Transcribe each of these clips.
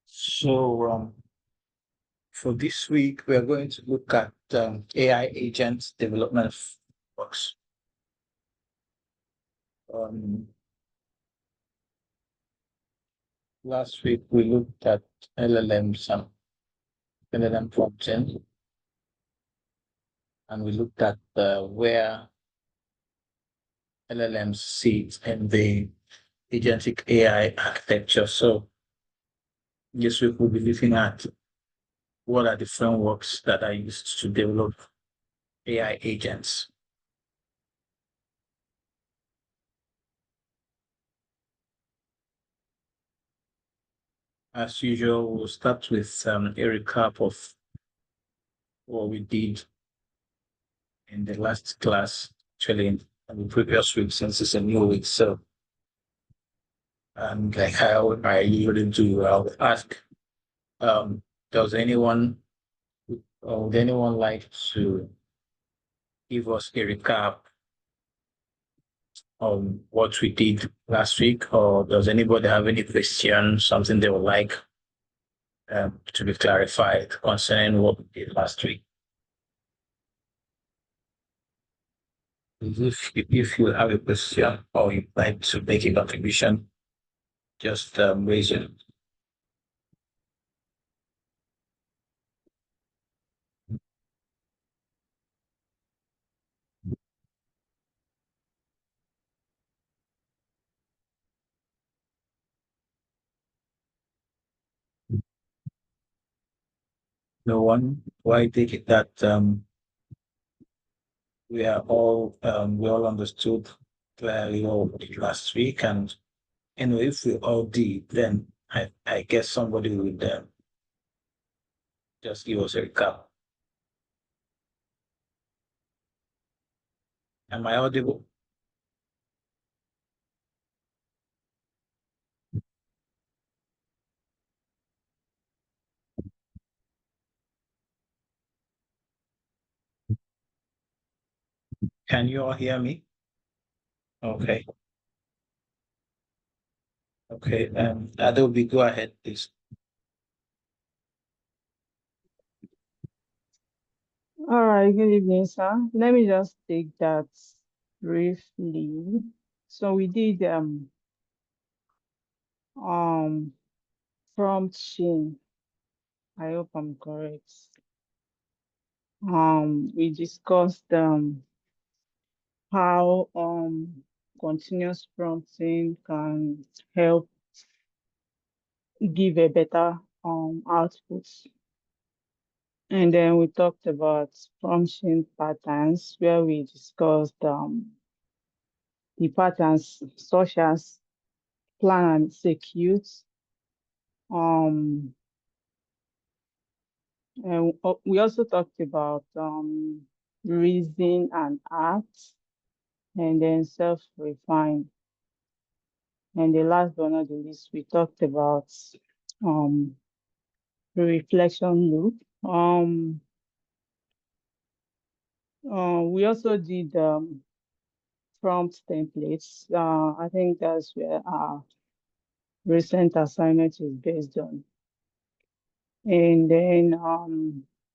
So for this week, we are going to look at AI agent development works. Last week, we looked at LLMs and LLM prompting, and we looked at where LLMs sit in the agentic AI architecture. So this week, we'll be looking at what are the frameworks that are used to develop AI agents. As usual, we'll start with a recap of what we did in the last class, actually in the previous week, since it's a new week. So, like how I usually do, I'll ask, does anyone or would anyone like to give us a recap on what we did last week, or does anybody have any questions, something they would like to be clarified concerning what we did last week? If you have a question or you'd like to make a contribution, just raise your hand. No one. Why take it that we all understood clearly what we did last week, and if we all did, then I guess somebody would just give us a recap. Am I audible? Can you all hear me? Okay. Okay. Adobe, go ahead, please. All right, good evening, sir. Let me just take that briefly. So we did prompt chain. I hope I'm correct. We discussed how continuous prompting can help give a better output. And then we talked about prompting patterns, where we discussed the patterns such as plan and execute. And we also talked about reason and act, and then self-refine. And the last but not the least, we talked about the reflection loop. We also did prompt templates. I think that's where our recent assignment is based on. And then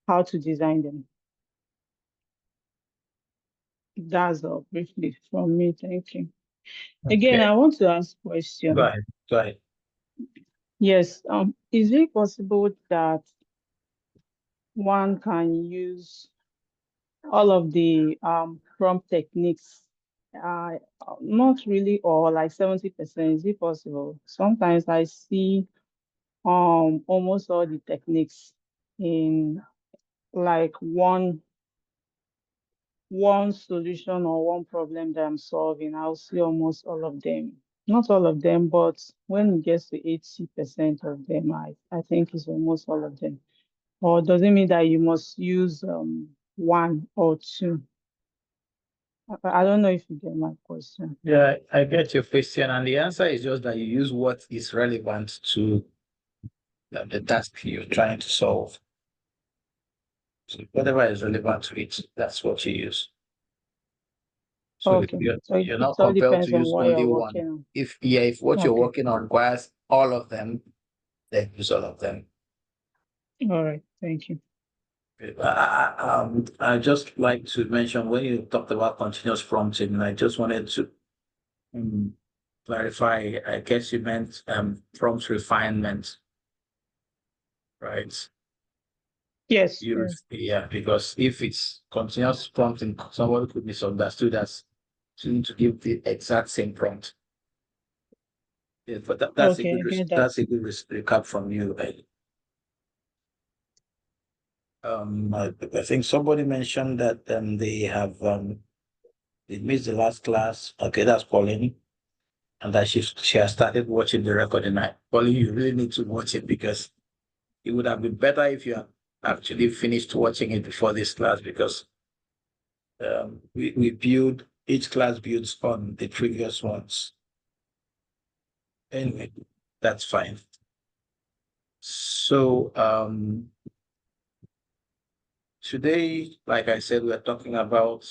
how to design them. That's all briefly from me. Thank you. Again, Okay. I want to ask a question. Go ahead. Go ahead. Yes. Is it possible that one can use all of the prompt techniques? Not really all, like 70%. Is it possible? Sometimes I see almost all the techniques in like one solution or one problem that I'm solving. I'll see almost all of them. Not all of them, but when it gets to 80% of them, I think it's almost all of them. Or does it mean that you must use one or two? I don't know if you get my question. Yeah, I get your question, and the answer is just that you use what is relevant to the task you're trying to solve. So whatever is relevant to it, that's what you use. So Okay. So you're it not all compelled depends to on use what only you're one. working on. If what you're Okay. working on requires all of them, then use all of them. All right. Thank you. I just like to mention when you talked about continuous prompting, I just wanted to um, clarify. I guess you meant prompt refinement, right? Yes. Yes. Yeah, because if it's continuous prompting, someone could misunderstood as to give the exact same prompt. Yeah, but Okay. I get that. that's a good recap from you. I think somebody mentioned that they missed the last class. Okay, that's Pauline, and that she has started watching the recording. Pauline, you really need to watch it because it would have been better if you had actually finished watching it before this class because we build each class builds on the previous ones. Anyway, that's fine. So today, like I said, we're talking about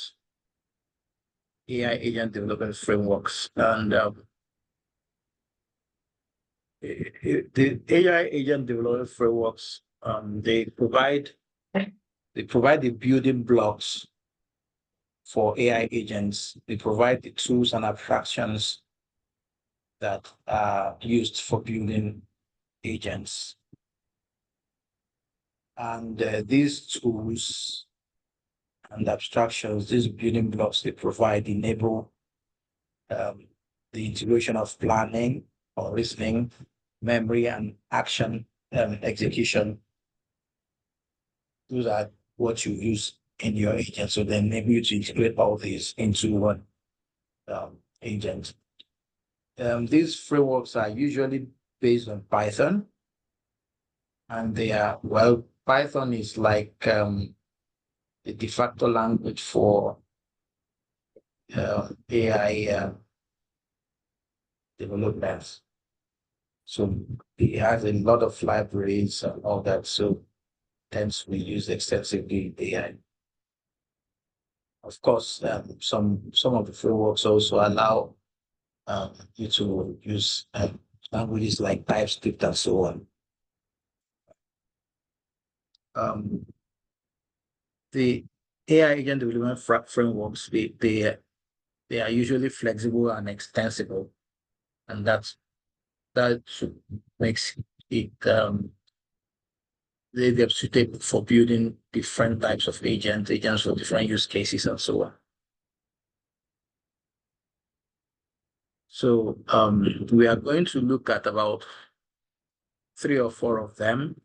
AI agent development frameworks, and the AI agent development frameworks they provide the building blocks for AI agents. They provide the tools and abstractions that are used for building agents. And these tools and abstractions, these building blocks they provide enable um, the integration of planning or reasoning, memory, and action execution. Those are what you use in your agent. So then maybe you to integrate all these into one agent. These frameworks are usually based on Python, and they are, well, Python is like the de facto language for AI development. So it has a lot of libraries and all that. So tends to be used extensively in AI. Of course, some of the frameworks also allow you to use languages like TypeScript and so on. Um, the AI agent development frameworks, they are usually flexible and extensible, and that makes it they're suitable for building different types of agents for different use cases and so on. So we are going to look at about 3 or 4 of them.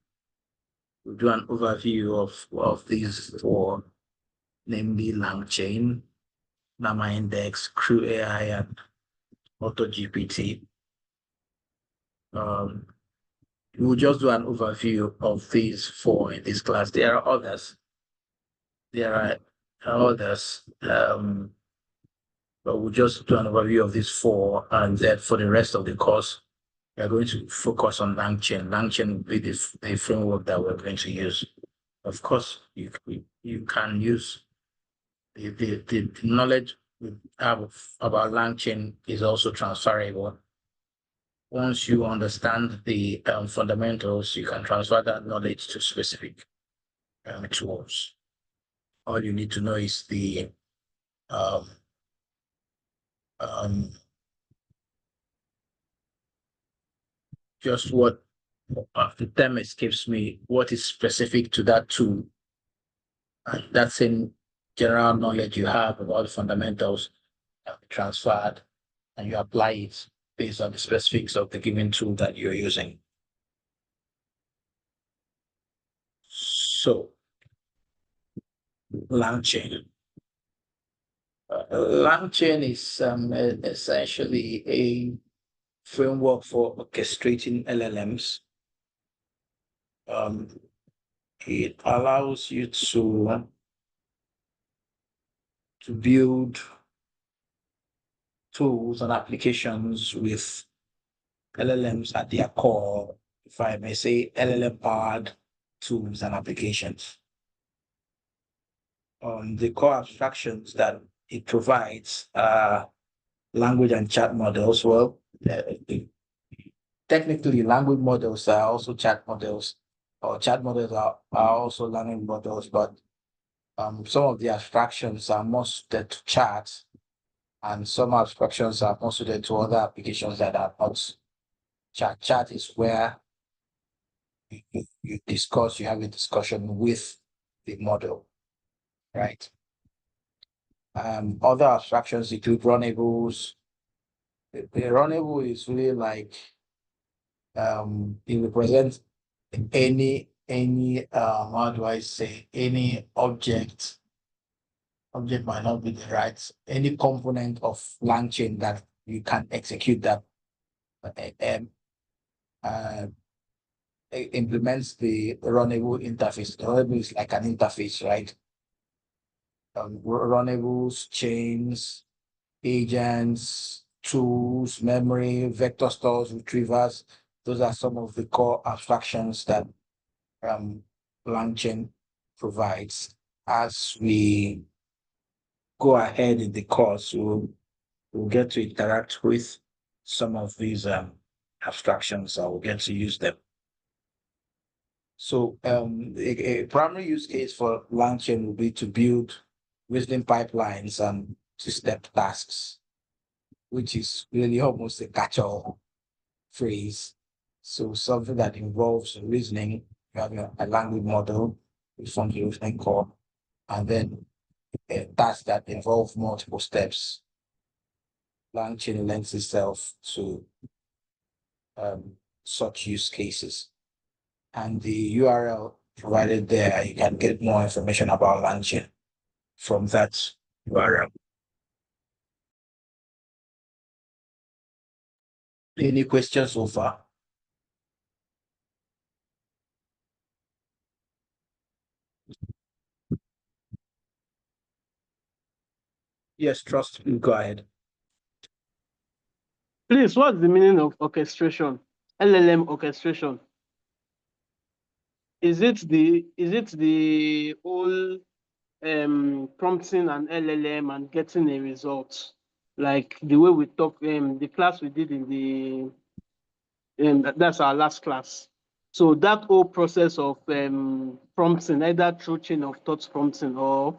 We'll do an overview of these 4, namely LangChain, Llama Index, Crew AI, and AutoGPT. We'll just do an overview of these 4 in this class. There are others. There are others, but we'll just do an overview of these 4, and then for the rest of the course, we are going to focus on LangChain. LangChain will be the framework that we're going to use. Of course, you can use the knowledge we have about LangChain is also transferable. Once you understand the fundamentals, you can transfer that knowledge to specific tools. All you need to know is the um, um, just what the term escapes me, what is specific to that tool. And that's in general knowledge you have about the fundamentals transferred, and you apply it based on the specifics of the given tool that you're using. So, LangChain. LangChain is essentially a framework for orchestrating LLMs. It allows you to build tools and applications with LLMs at their core, if I may say, LLM-powered tools and applications. The core abstractions that it provides language and chat models. Well, technically, language models are also chat models, or chat models are also language models, but some of the abstractions are more suited to chat, and some abstractions are more suited to other applications that are not chat. Chat is where you discuss, you have a discussion with the model, right? Other abstractions include runnables. The runnable is really like it represents any how do I say, any object might not be the right, any component of LangChain that you can execute that uh, implements the runnable interface. The runnable is like an interface, right? Runnables, chains, agents, tools, memory, vector stores, retrievers. Those are some of the core abstractions that LangChain provides. As we go ahead in the course, we'll get to interact with some of these abstractions, or we'll get to use them. So a primary use case for LangChain will be to build reasoning pipelines and two-step tasks, which is really almost a catch-all phrase. So something that involves reasoning, you have a language model, which forms the reasoning core, and then a task that involves multiple steps. LangChain lends itself to such use cases. And the URL provided there, you can get more information about LangChain from that URL. Any questions so far? Yes, trust me, go ahead. Please, what's the meaning of orchestration? LLM orchestration. Is it the whole prompting an LLM and getting a result, like the way we talk the class we did in the that's our last class. So that whole process of prompting, either through chain of thoughts prompting or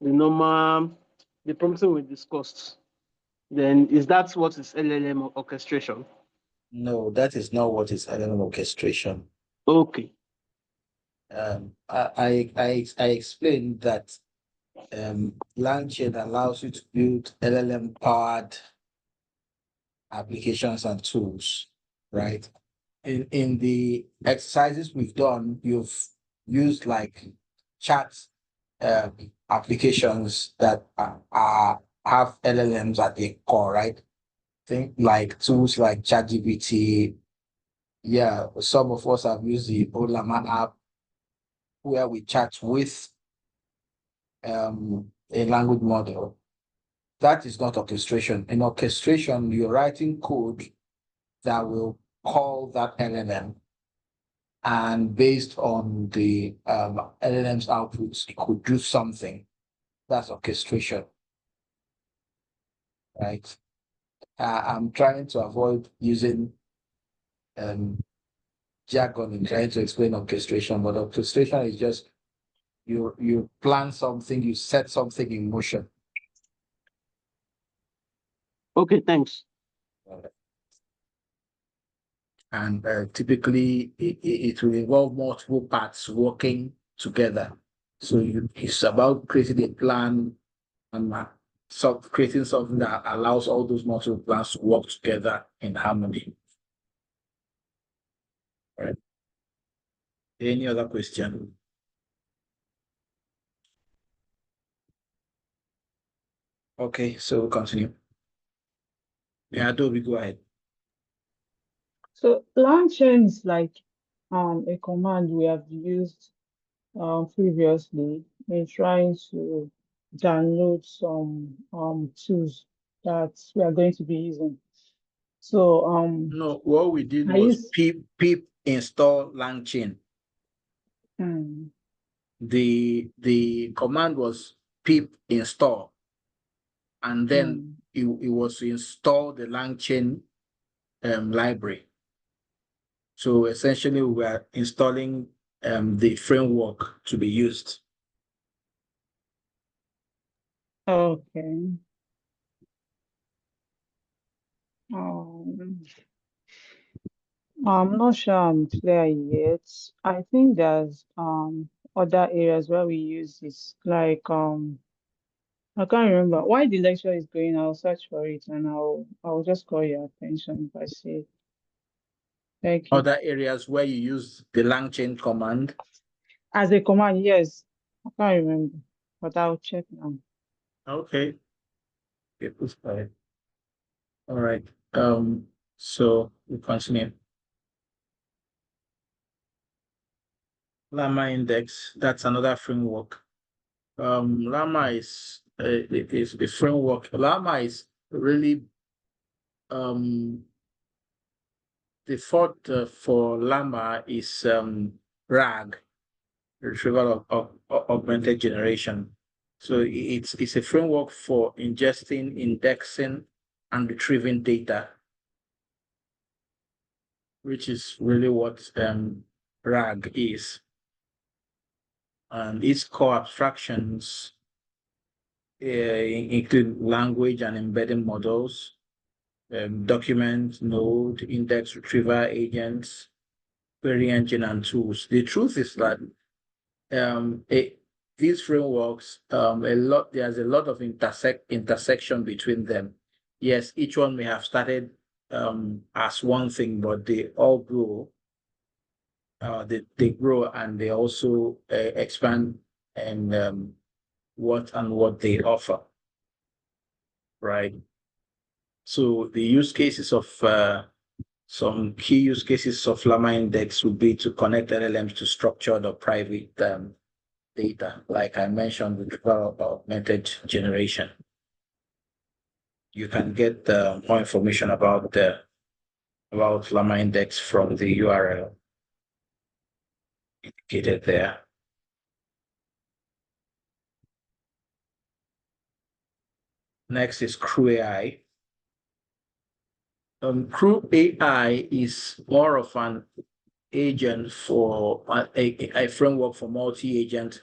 the prompting we discussed, then is that what is LLM orchestration? No, that is not what is LLM orchestration. Okay. I explained that LangChain allows you to build LLM powered applications and tools, right? In the exercises we've done, you've used like chat applications that have LLMs at the core, right? Think like tools like ChatGPT. Yeah, some of us have used the Olama app where we chat with a language model. That is not orchestration. In orchestration, you're writing code that will call that LLM, and based on the LLM's outputs, it could do something. That's orchestration, right? I'm trying to avoid using jargon in trying to explain orchestration, but orchestration is just you plan something, you set something in motion. Okay, thanks. And typically it will involve multiple parts working together. So it's about creating a plan and creating something that allows all those multiple plans to work together in harmony. Right. Any other question? Okay, so we'll continue. Yeah, Adobe, go ahead. So LangChain is like a command we have used previously in trying to download some tools that we are going to be using. So No, what we did I was use pip install LangChain. The command was pip install. and then it was to install the LangChain library. So essentially, we are installing the framework to be used. Okay. I'm not sure I'm clear yet. I think there's other areas where we use this, like I can't remember why the lecture is going. I'll search for it and I'll just call your attention if I see it. Thank you. Other areas where you use the LangChain command. As a command, yes. I can't remember, but I'll check now. Okay. Okay, please go ahead. All right. So we continue. Llama index, that's another framework. Llama is a framework. Llama is really the default for Llama is RAG, retrieval of augmented generation. So it's a framework for ingesting, indexing, and retrieving data, which is really what RAG is. And its core abstractions include language and embedding models, document, node, index retriever agents, query engine, and tools. The truth is that these frameworks, there's a lot of intersection between them. Yes, each one may have started as one thing, but they all grow. They grow and they also expand and what they offer, right? So the use cases of some key use cases of Llama Index would be to connect LLMs to structured or private data, like I mentioned, with augmented generation. You can get more information about Llama Index from the URL indicated there. Next is Crew AI. Crew AI is more of an agent for a framework for multi-agent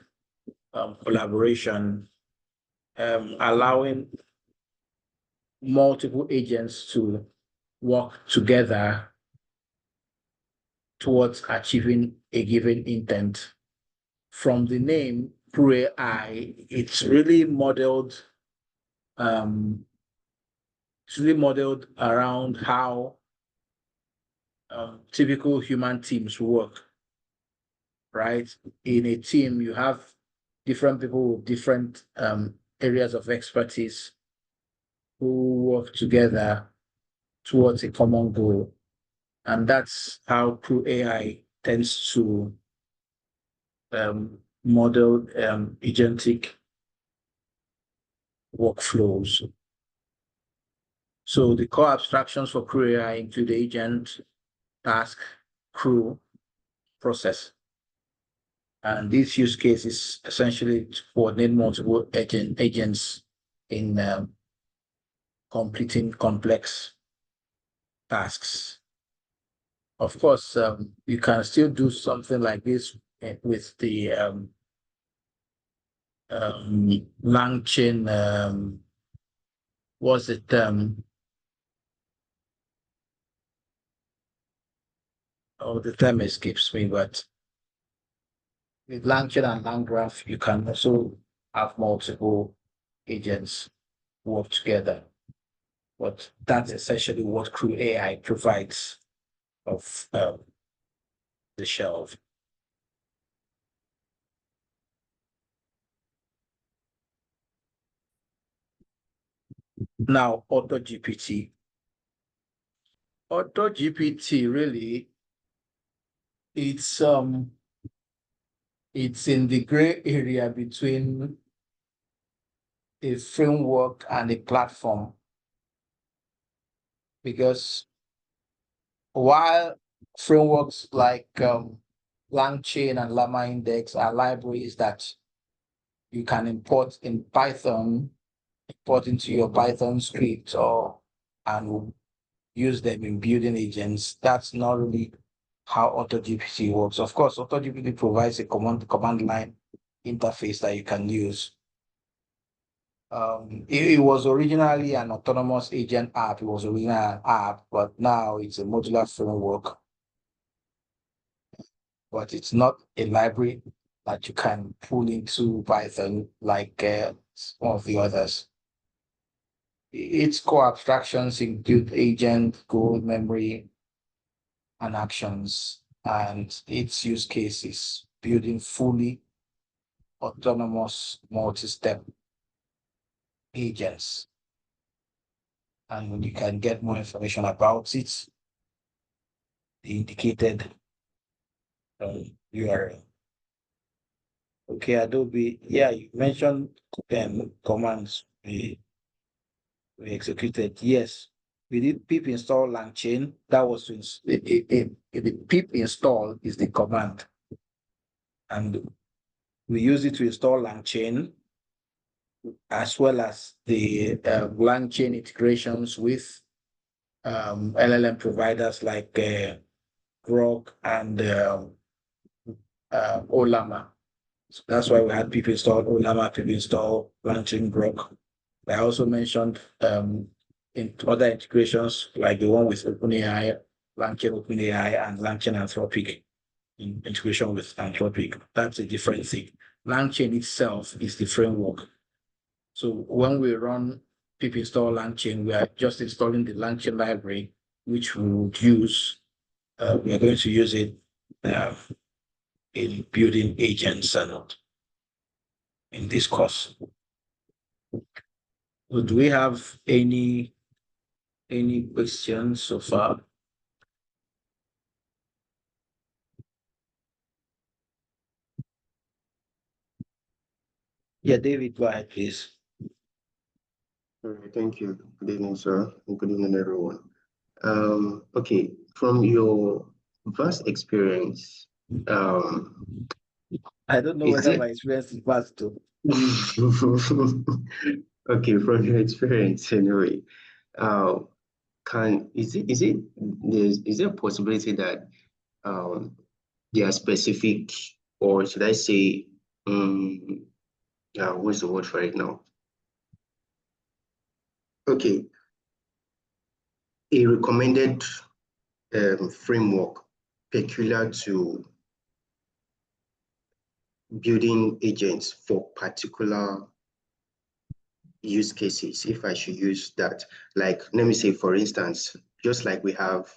collaboration, allowing multiple agents to work together towards achieving a given intent. From the name Crew AI, it's really modeled around how typical human teams work, right? In a team, you have different people with different areas of expertise who work together towards a common goal. And that's how Crew AI tends to model agentic workflows. So the core abstractions for Crew AI include agent, task, crew, process. And this use case is essentially to coordinate multiple agents in completing complex tasks. Of course, you can still do something like this with the LangChain. Was it the term escapes me, but with LangChain and LangGraph, you can also have multiple agents work together. But that's essentially what Crew AI provides of the shelf. Now, AutoGPT. AutoGPT really, it's in the gray area between a framework and a platform, because while frameworks like LangChain and Llama Index are libraries that you can import in Python put into your Python script and use them in building agents. That's not really how AutoGPT works. Of course, AutoGPT provides a command line interface that you can use. It was originally an autonomous agent app. It was originally an app, but now it's a modular framework. But it's not a library that you can pull into Python like some of the others. Its core abstractions include agent, goal, memory, and actions, and its use cases, building fully autonomous multi-step agents. And you can get more information about it, the indicated URL. Okay, Adobe. Yeah, you mentioned commands we executed. Yes, we did pip install langchain. That was the pip install is the command, and we use it to install langchain as well as the langchain integrations with LLM providers like Grok and Olama. So that's why we had people install Olama, people install LangChain Grok. I also mentioned in other integrations like the one with OpenAI, LangChain OpenAI, and LangChain Anthropic in integration with Anthropic. That's a different thing. LangChain itself is the framework. So when we run pip install LangChain, we are just installing the LangChain library, which we would use. We are going to use it in building agents and in this course. So do we have any questions so far? Yeah, David, go ahead, please. All right, thank you. Good evening, sir, and good evening, everyone. Okay, from your vast experience, I don't know whether my experience is vast too. Okay, from your experience anyway, is there a possibility that there are specific, or should I say, what's the word for it now? Okay, a recommended framework peculiar to building agents for particular use cases, if I should use that. Like, let me say, for instance, just like we have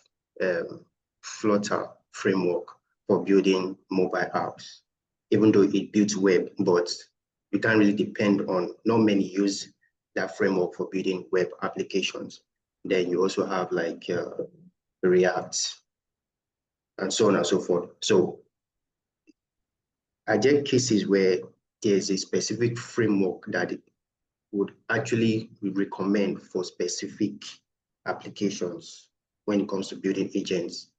Flutter framework for building mobile apps, even though it builds web, but you can't really depend on, not many use that framework for building web applications. Then you also have like React and so on and so forth. So are there cases where there's a specific framework that would actually recommend for specific applications when it comes to building agents?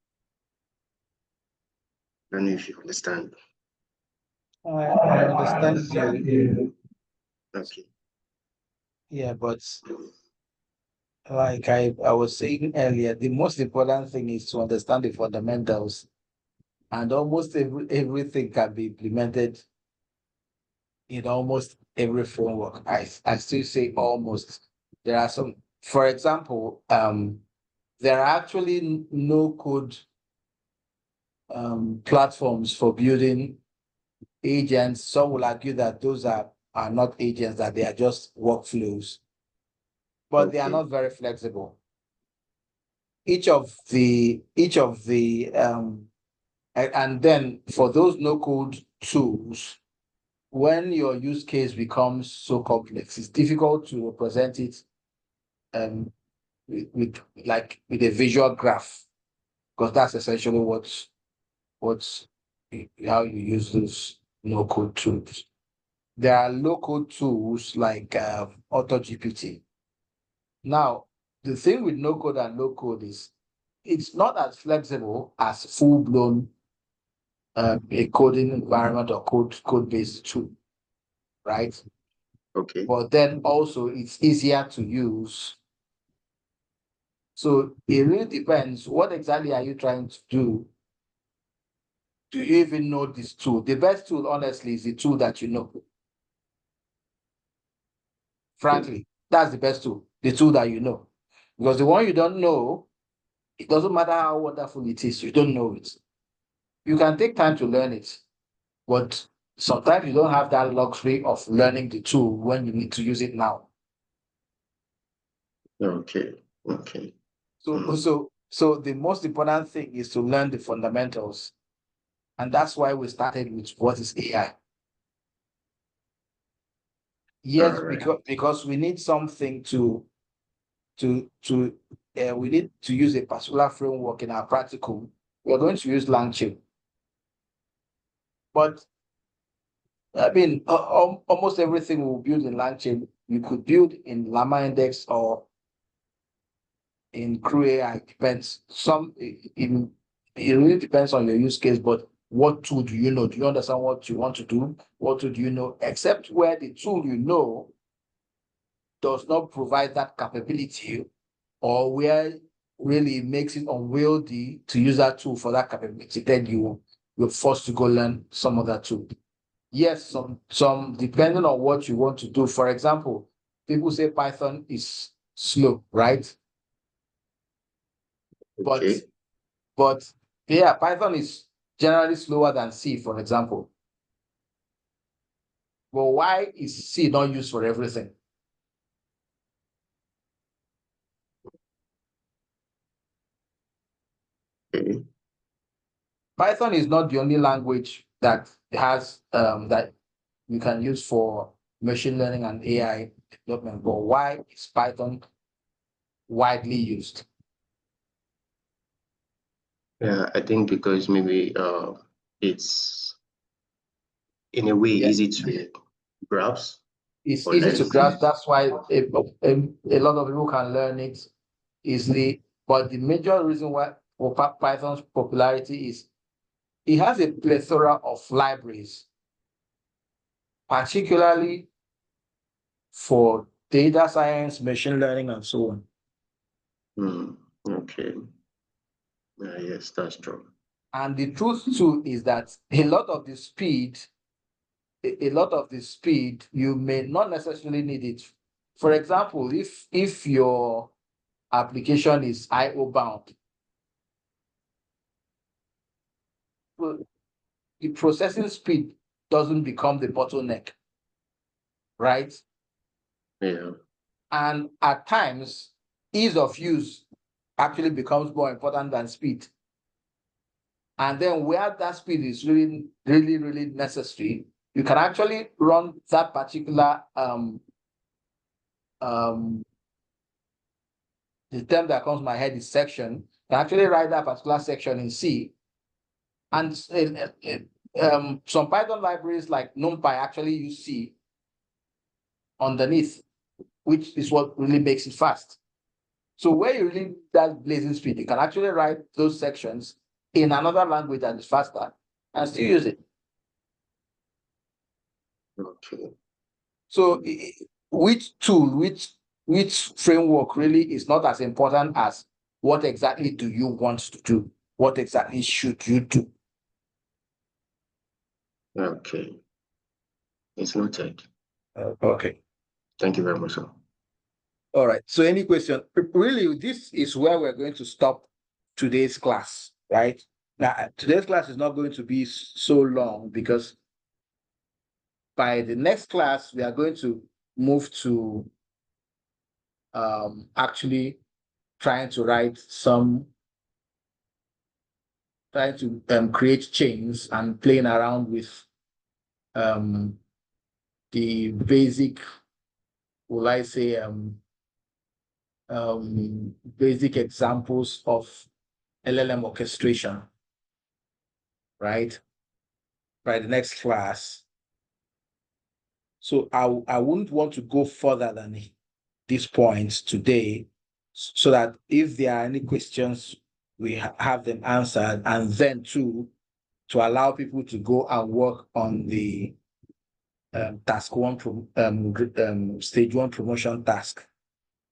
I don't know if you understand. I understand you. Okay. Yeah, but like I was saying earlier, the most important thing is to understand the fundamentals, and almost everything can be implemented in almost every framework. I still say almost. There are some, for example, there are actually no code platforms for building agents. Some will argue that those are not agents, that they are just workflows, but they are not very flexible. Each of the and then for those no code tools, when your use case becomes so complex, it's difficult to represent it with a visual graph, because that's essentially what's how you use those no code tools. There are low code tools like AutoGPT. Now, the thing with no code and low code is it's not as flexible as full blown a coding environment or code based tool, right? Okay. but then also it's easier to use. So it really depends. What exactly are you trying to do? Do you even know this tool? The best tool, honestly, is the tool that you know. Frankly, that's the best tool, the tool that you know. Because the one you don't know, it doesn't matter how wonderful it is, you don't know it. You can take time to learn it, but sometimes you don't have that luxury of learning the tool when you need to use it now. Okay. Okay. So the most important thing is to learn the fundamentals. And that's why we started with what is AI. Yes, All right. because we need something we need to use a particular framework in our practical. We're going to use LangChain. But I mean, almost everything we'll build in LangChain, you could build in Llama Index or in Crew AI. Depends. It really depends on your use case, but what tool do you know? Do you understand what you want to do? What tool do you know? Except where the tool you know does not provide that capability, or where really makes it unwieldy to use that tool for that capability, then you're forced to go learn some other tool. Yes, some depending on what you want to do. For example, people say Python is slow, right? Okay. But yeah, Python is generally slower than C, for example. But why is C not used for everything? Okay. Python is not the only language that has that you can use for machine learning and AI development. But why is Python widely used? Yeah, I think because maybe it's in a way Yeah, easy to grasp it's or easy to learn. grasp. That's why a lot of people can learn it easily. But the major reason why for Python's popularity is it has a plethora of libraries, particularly for data science, machine learning, and so on. Okay. Yes, that's true. And the truth too is that a lot of the speed you may not necessarily need it. For example, if your application is IO bound, well, the processing speed doesn't become the bottleneck, right? Yeah. And at times, ease of use actually becomes more important than speed. And then where that speed is really, really, really necessary, you can actually run that particular the term that comes to my head is section. You can actually write that particular section in C. And some Python libraries like NumPy actually use C underneath, which is what really makes it fast. So where you really need that blazing speed, you can actually write those sections in another language that is faster and still use it. Okay. So which tool, which framework really is not as important as what exactly do you want to do? What exactly should you do? Okay. It's noted. Okay. Thank you very much, sir. All right. So any question? Really, this is where we're going to stop today's class, right? Now, today's class is not going to be so long because by the next class, we are going to move to actually trying to create chains and playing around with um, the basic, will I say, basic examples of LLM orchestration, right? By the next class. So I wouldn't want to go further than these points today, so that if there are any questions, we have them answered, and then to allow people to go and work on the task one, stage one promotion task,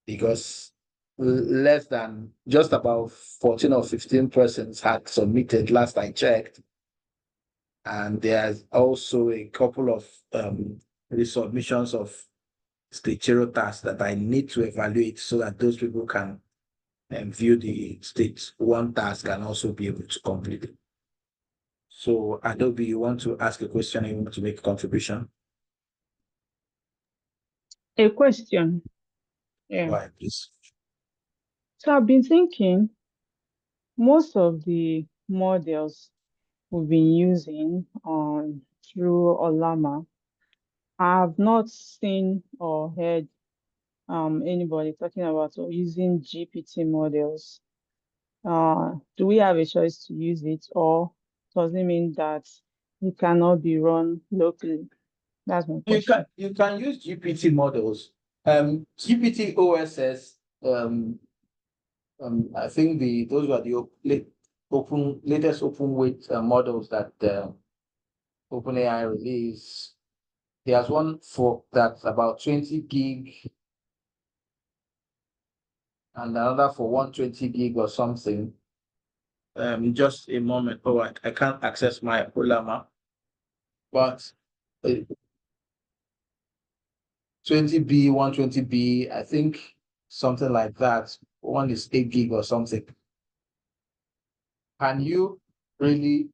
because less than just about 14 or 15 persons had submitted last I checked. And there's also a couple of resubmissions of stage zero tasks that I need to evaluate so that those people can view the stage one task and also be able to complete it. So Adobe, you want to ask a question, you want to make a contribution? A question. Yeah. Go ahead, please. So I've been thinking most of the models we've been using on through Olama, I have not seen or heard anybody talking about or using GPT models. Do we have a choice to use it, or does it mean that it cannot be run locally? That's my question. You can use GPT models. GPT OSS, I think those were the latest open weight models that OpenAI released. There's one for that's about 20 gig and another for 120 gig or something. Just a moment. Oh, I can't access my Olama, but 20B, 120B, I think something like that. One is 8 gig or something. Can you really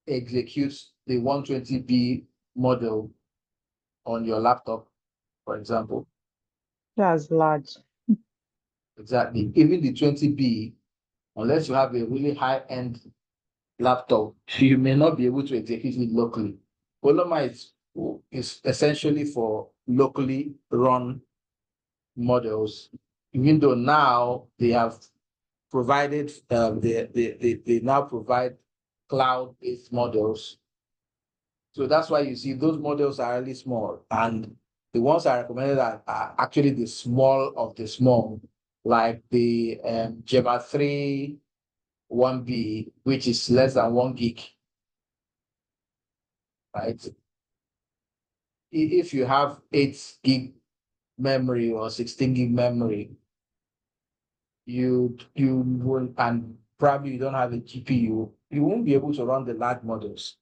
execute the 120B model on your laptop, for example? That's large. Exactly. Even the 20B, unless you have a really high-end laptop, you may not be able to execute it locally. Olema is essentially for locally run models, even though now they have provided, they now provide cloud-based models. So that's why you see those models are really small. And the ones I recommended are actually the small of the small, like the Gemma 3 1B, which is less than 1 gig, right? If you have 8 gig memory or 16 gig memory, you won't, and probably you don't have a GPU, you won't be able to run the large models.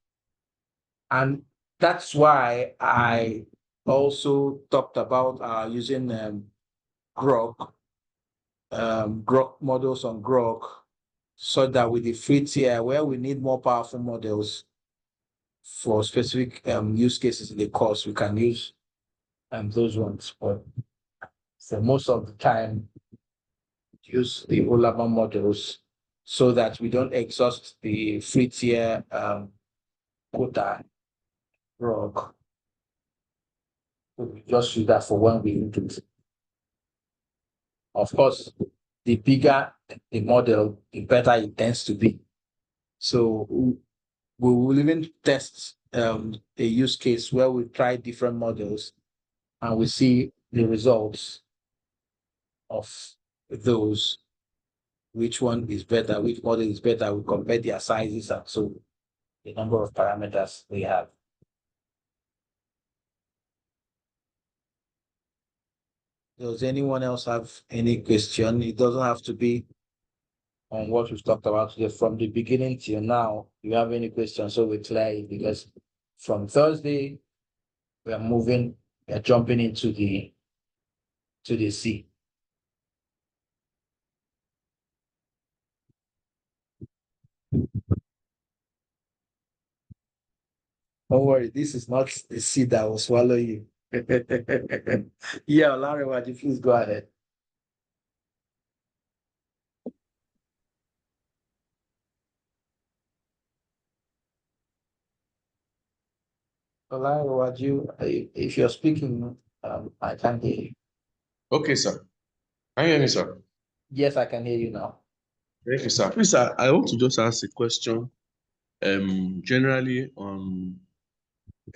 And that's why I also talked about using Grok, Grok models on Grok, so that with the free tier where we need more powerful models for specific use cases in the course, we can use those ones. But for most of the time, use the Olama models so that we don't exhaust the free tier quota Grok. We just use that for when we need it. Of course, the bigger the model, the better it tends to be. So we will even test a use case where we try different models and we see the results of those, which one is better, which model is better. We compare their sizes and so the number of parameters they have. Does anyone else have any question? It doesn't have to be on what we've talked about today from the beginning till now. If you have any questions, so we clear it, because from Thursday we are jumping into the sea. Don't worry, this is not the sea that will swallow you. Yeah, Larry, would you please go ahead? Larry, would you, if you're speaking, I can't hear you. Okay, sir. Can you hear me, sir? Yes, I can hear you now. Thank you, sir. Please, sir, I want to just ask a question. Generally on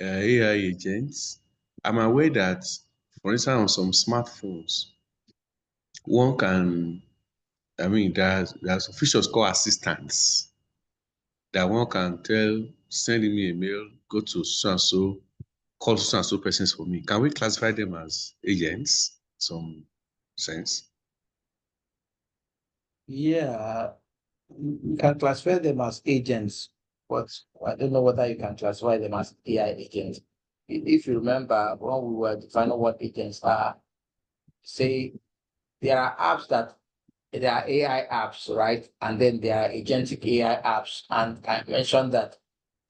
AI agents, I'm aware that, for instance, on some smartphones, one can, there's features called assistants that one can tell, send me a mail, go to so and so, call so and so persons for me. Can we classify them as agents? Some sense. Yeah, you can classify them as agents, but I don't know whether you can classify them as AI agents. If you remember, when we were defining what agents are, say there are apps that there are AI apps, right? And then there are agentic AI apps. And I mentioned that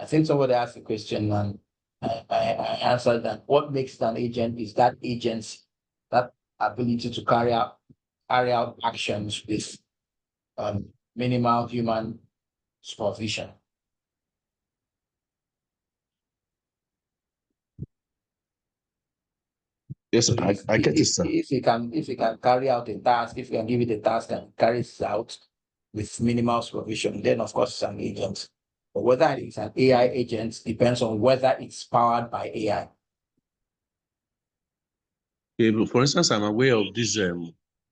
I think somebody asked a question and I answered that what makes it an agent is that agency, that ability to carry out actions with minimal human supervision. Yes, So I get it, sir. if you can carry out a task, if you can give it a task and carry it out with minimal supervision, then of course it's an agent. But whether it's an AI agent depends on whether it's powered by AI. Okay, but for instance, I'm aware of this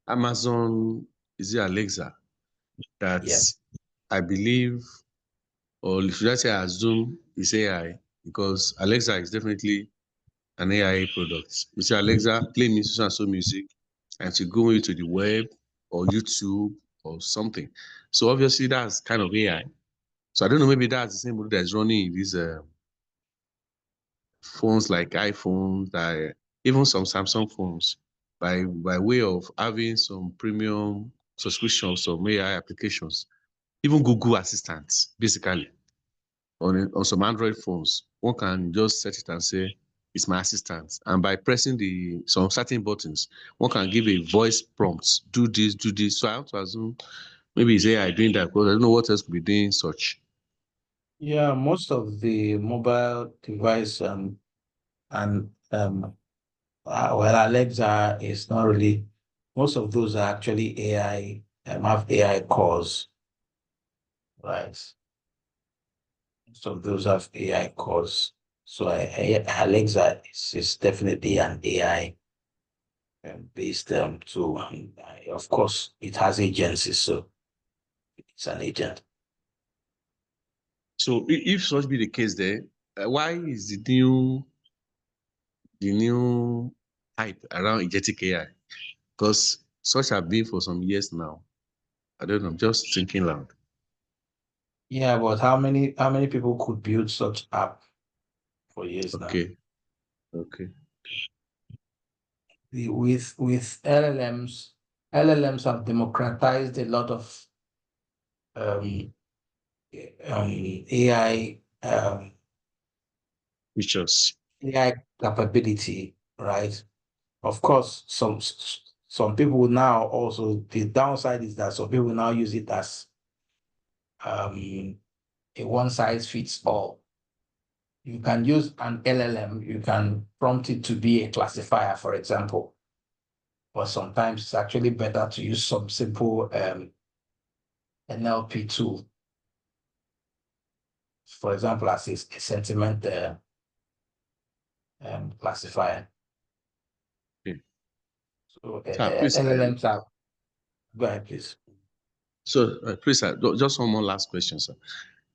Amazon, is it Alexa, that Yeah. I believe, or should I say assume is AI, because Alexa is definitely an AI product. You say, Alexa, play me so and so music, and she go into the web or YouTube or something. So obviously that's kind of AI. So I don't know, maybe that's the same model that's running in these phones like iPhones, even some Samsung phones, by way of having some premium subscriptions, some AI applications, even Google Assistants, basically. On some Android phones, one can just set it and say, it's my assistant. And by pressing some certain buttons, one can give a voice prompt, do this, do this. So I have to assume maybe it's AI doing that, because I don't know what else could be doing such. Yeah, most of the mobile device and well, Alexa is not really. Most of those are actually AI. Have AI cores, right? Most of those have AI cores. So Alexa is definitely an AI based tool. Of course, it has agencies, so it's an agent. So if such be the case there, why is the new hype around agentic AI? Because such have been for some years now. I don't know, I'm just thinking loud. Yeah, but how many people could build such app for years now? Okay. With LLMs have democratized a lot of um, AI Features. AI capability, right? Of course, some people now also the downside is that some people now use it as a one size fits all. You can use an LLM, you can prompt it to be a classifier, for example, but sometimes it's actually better to use some simple NLP tool, for example, as a sentiment classifier. Okay. So Please, LLMs are, go ahead, please. so please, just one more last question, sir.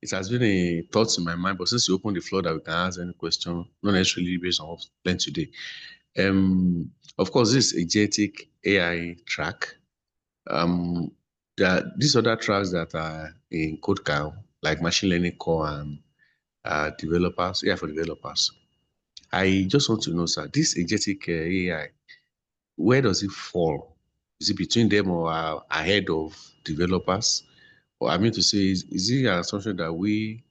It has been a thought in my mind, but since you opened the floor that we can ask any question, not necessarily based on what we learned today. Of course, this agentic AI track. There are these other tracks that are in KodeCamp, like machine learning core and developers, AI for developers. I just want to know, sir, this agentic AI, where does it fall? Is it between them or ahead of developers? Or I mean to say, is it an assumption that we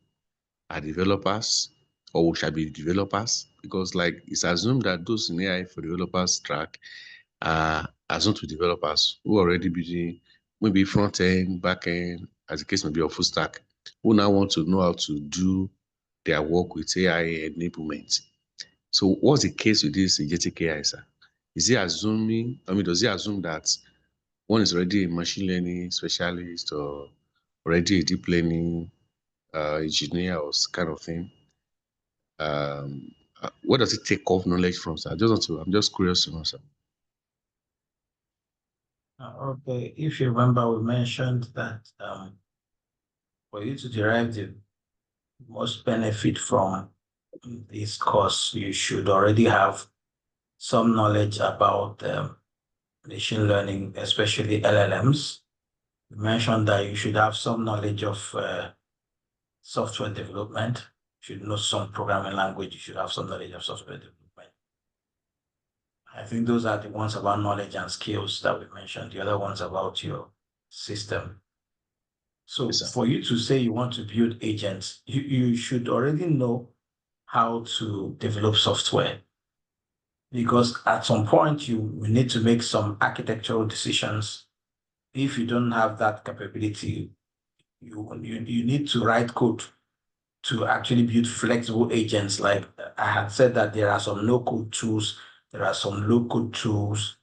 are developers or we shall be developers? Because like it's assumed that those in AI for developers track are assumed to be developers who are already building maybe front end, back end, as the case may be, or full stack, who now want to know how to do their work with AI enablement. So what's the case with this agentic AI, sir? Is he assuming, does he assume that one is already a machine learning specialist or already a deep learning engineer or kind of thing? Where does it take off knowledge from, sir? I'm just curious to know, sir. Okay, if you remember, we mentioned that for you to derive the most benefit from this course, you should already have some knowledge about machine learning, especially LLMs. You mentioned that you should have some knowledge of software development. You should know some programming language. You should have some knowledge of software development. I think those are the ones about knowledge and skills that we mentioned. The other ones about your system. So Yes, for you to say you want to build agents, you should already know how to develop software, because at some point you need to make some architectural decisions. If you don't have that capability, you need to write code to actually build flexible agents. Like I had said that there are some no-code tools, there are some low-code tools,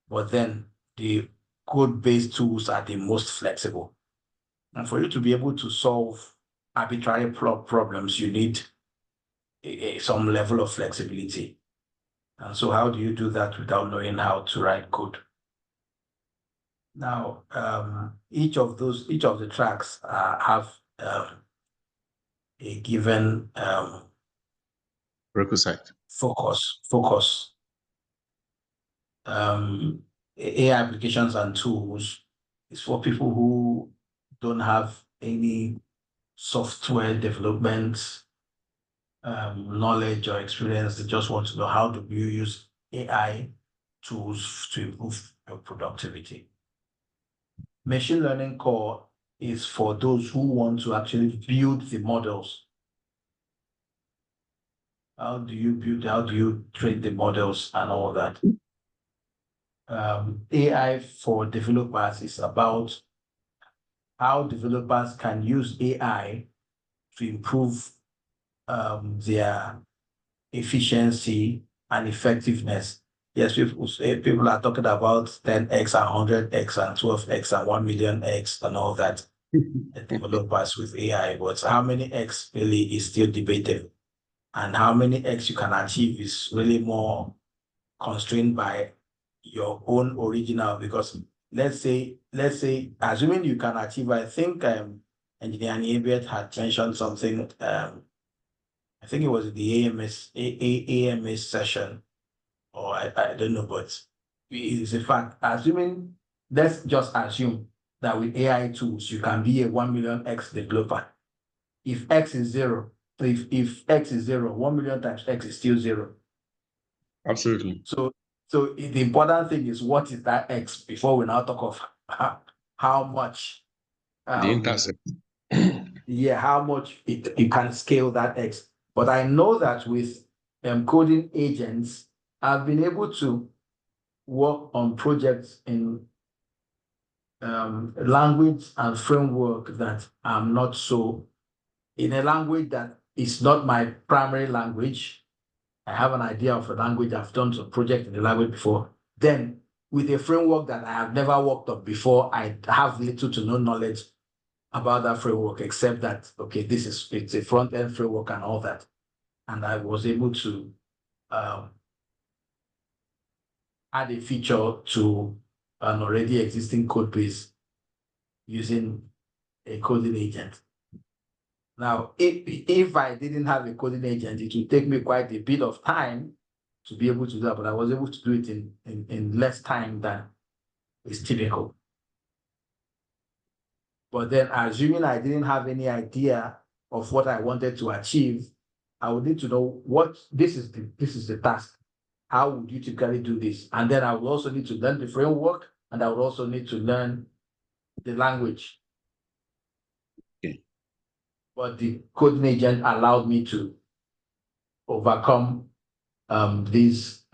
but then the code-based tools are the most flexible. And for you to be able to solve arbitrary problems, you need some level of flexibility. And so how do you do that without knowing how to write code? Now, each of the tracks have a given requisite. focus. AI applications and tools is for people who don't have any software development knowledge or experience. They just want to know, how do you use AI tools to improve your productivity. Machine learning core is for those who want to actually build the models. How do you train the models and all that? AI for developers is about how developers can use AI to improve their efficiency and effectiveness. Yes, people are talking about 10x and 100x and 12x and 1 million x and all that. Developers with AI, but how many x really is still debated, and how many x you can achieve is really more constrained by your own original. Because let's say, assuming you can achieve, I think Engineer Niebiet had mentioned something. I think it was the AMS session, or I don't know, but it's a fact. Let's just assume that with AI tools, you can be a 1 million X developer. If X is zero, if X is zero, 1 million times X is still zero. Absolutely. So the important thing is, what is that X before we now talk of how much The intercept. how much it can scale that X. But I know that with coding agents, I've been able to work on projects in language and framework that I'm not so, in a language that is not my primary language. I have an idea of a language. I've done some project in the language before. Then with a framework that I have never worked on before, I have little to no knowledge about that framework, except that, okay, it's a front-end framework and all that. And I was able to add a feature to an already existing code base using a coding agent. Now, if I didn't have a coding agent, it would take me quite a bit of time to be able to do that, but I was able to do it in less time than is typical. But then, assuming I didn't have any idea of what I wanted to achieve, I would need to know what this is the task. How would you typically do this? And then I would also need to learn the framework, and I would also need to learn the language. Okay. But the coding agent allowed me to overcome these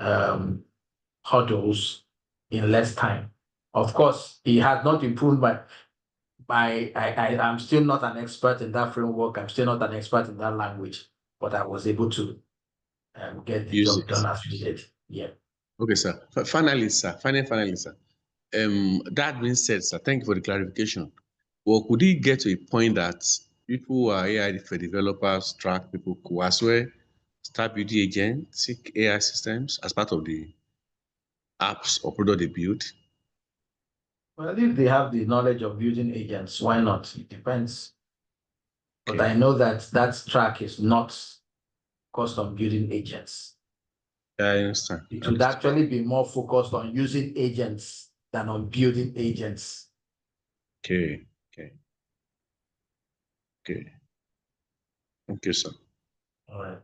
hurdles in less time. Of course, it has not improved I'm still not an expert in that framework. I'm still not an expert in that language, but I was able to get the Use job it. done as we did. Yeah. Okay, sir. Finally, sir. That being said, sir, thank you for the clarification. Well, could it get to a point that people who are AI for developers, track people who as well start building agentic AI systems as part of the apps or product they build? Well, if they have the knowledge of building agents, why not? It depends. Okay. But I know that track is not focused on building agents. Yeah, I understand. It would actually be more focused on using agents than on building agents. Okay. Thank you, sir. All right.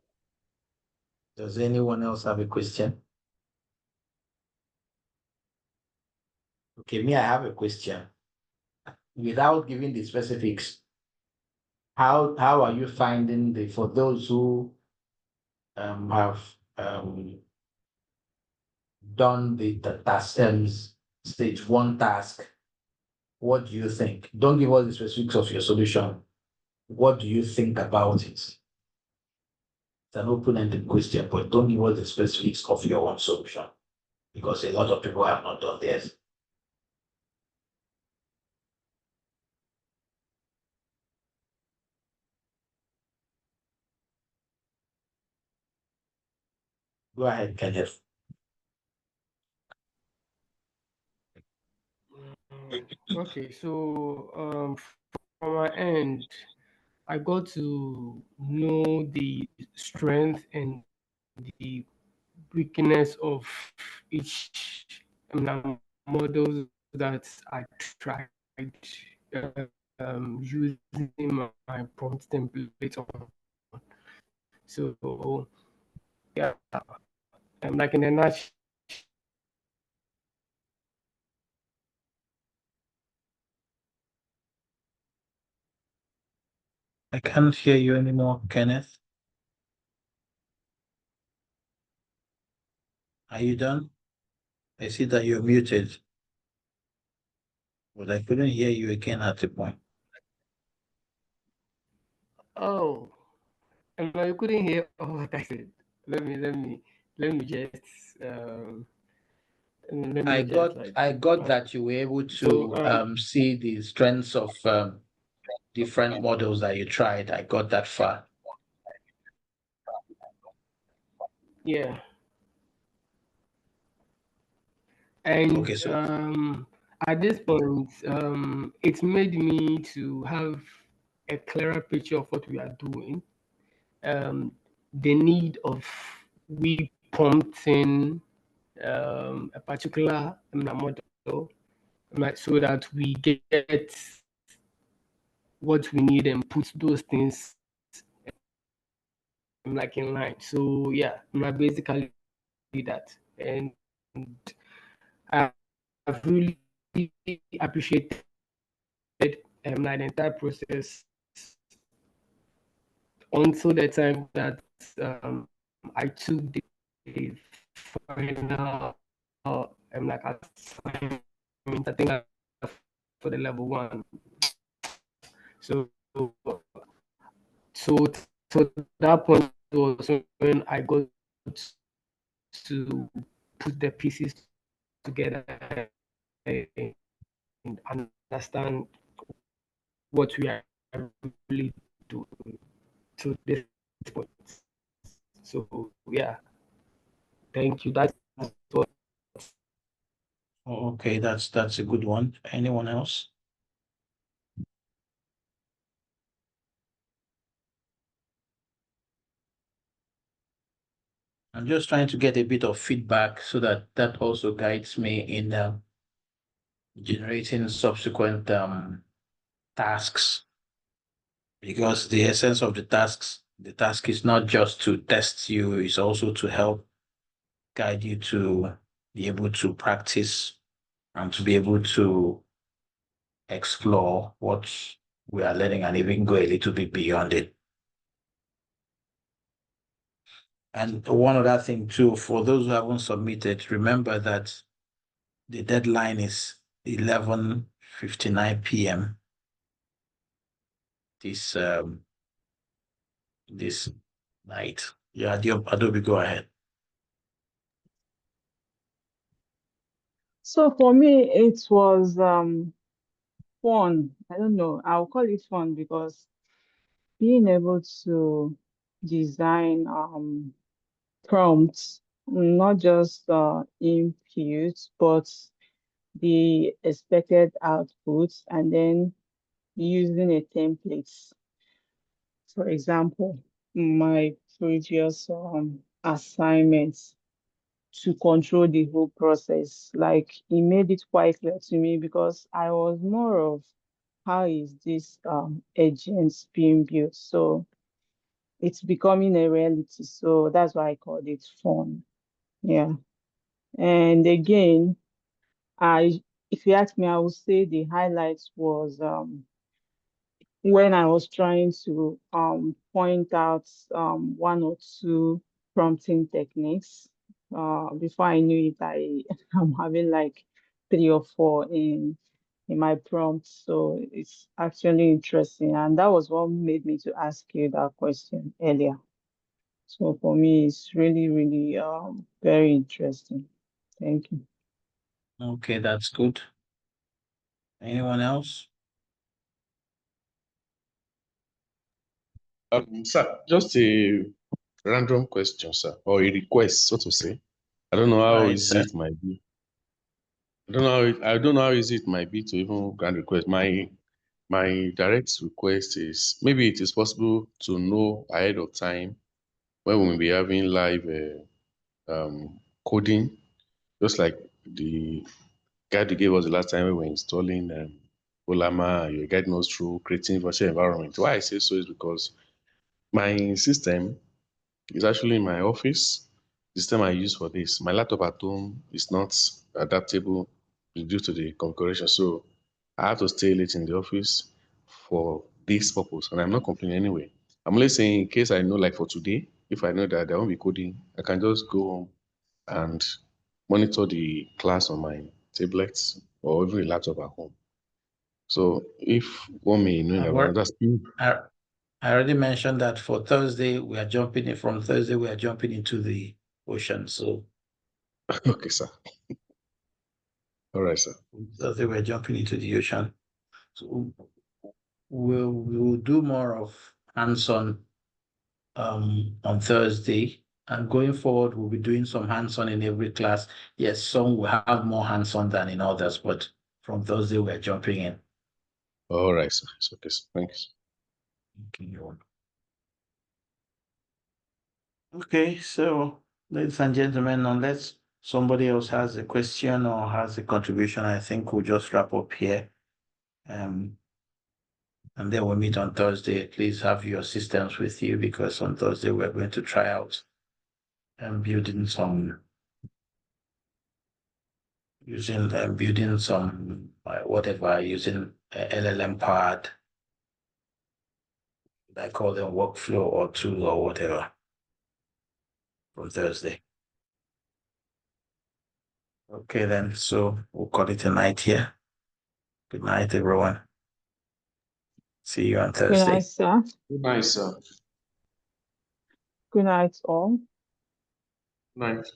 Does anyone else have a question? Okay, me, I have a question. Without giving the specifics, how are you finding for those who have done the task stage one task? What do you think? Don't give us the specifics of your solution. What do you think about it? It's an open-ended question, but don't give us the specifics of your own solution because a lot of people have not done theirs. Go ahead, Kenneth. Okay, so from my end, I got to know the strength and the weakness of each models that I tried using my prompt template on. So yeah, like in a nutshell. I can't hear you anymore, Kenneth. Are you done? I see that you're muted, but I couldn't hear you again at the point. Oh, and I couldn't hear what I said. Let me just let me I just got that you were able to see the strengths of different models that you tried. I got that far. yeah. And Okay, so at this point, it made me to have a clearer picture of what we are doing. The need of we prompting a particular model, so that we get what we need and put those things like in line. So yeah, basically that, and I've really appreciated like the entire process until the time that I took the final like assignment. I think for the level 1. So that point was when I got to put the pieces together and understand what we are really doing to this point. So yeah, thank you. That's what. okay, that's a good one. Anyone else? I'm just trying to get a bit of feedback so that also guides me in generating subsequent tasks, because the essence of the task is not just to test you, it's also to help guide you to be able to practice and to be able to explore what we are learning and even go a little bit beyond it. And one other thing too, for those who haven't submitted, remember that the deadline is 11:59 p.m. this night. Yeah, Adobe, go ahead. So for me, it was fun. I don't know. I'll call it fun because being able to design prompts, not just inputs, but the expected outputs, and then using a template, for example. my previous assignments to control the whole process. Like it made it quite clear to me because I was more of how is this agents being built? So it's becoming a reality. So that's why I called it fun. Yeah. And again, I if you ask me, I would say the highlights was when I was trying to point out one or two prompting techniques. Before I knew it, I'm having like 3 or 4 in my prompts. So it's actually interesting. And that was what made me to ask you that question earlier. So for me, it's really, really very interesting. Thank you. Okay, that's good. Anyone else? Sir, just a random question, sir, or a request, so to say. I don't know All how right, easy sir. it might be. I don't know how easy it might be to even grant request. My direct request is maybe it is possible to know ahead of time when we will be having live coding, just like the guide you gave us the last time we were installing Olama. You're guiding us through creating virtual environment. Why I say so is because my system is actually in my office. The system I use for this. My laptop at home is not adaptable due to the configuration. So I have to stay late in the office for this purpose. And I'm not complaining anyway. I'm only saying in case I know, like for today, if I know that there won't be coding, I can just go home and monitor the class on my tablets or even a laptop at home. So if one may know in advance, that's I, I already mentioned that for Thursday, we are jumping in. From Thursday, we are jumping into the ocean. So okay, sir. All right, sir. Thursday, we're jumping into the ocean. So we'll do more of hands-on on Thursday. And going forward, we'll be doing some hands-on in every class. Yes, some will have more hands-on than in others, but from Thursday, we're jumping in. All right, sir. It's okay, sir. Thanks. Okay, so ladies and gentlemen, unless somebody else has a question or has a contribution, I think we'll just wrap up here. And then we'll meet on Thursday. Please have your systems with you because on Thursday we're going to try out building some whatever using LLM powered, I call them workflow or tool or whatever from Thursday. Okay, then. So we'll call it a night here. Good night, everyone. See you on Good night, Thursday. sir. Good night, sir. Good night, all. Good night.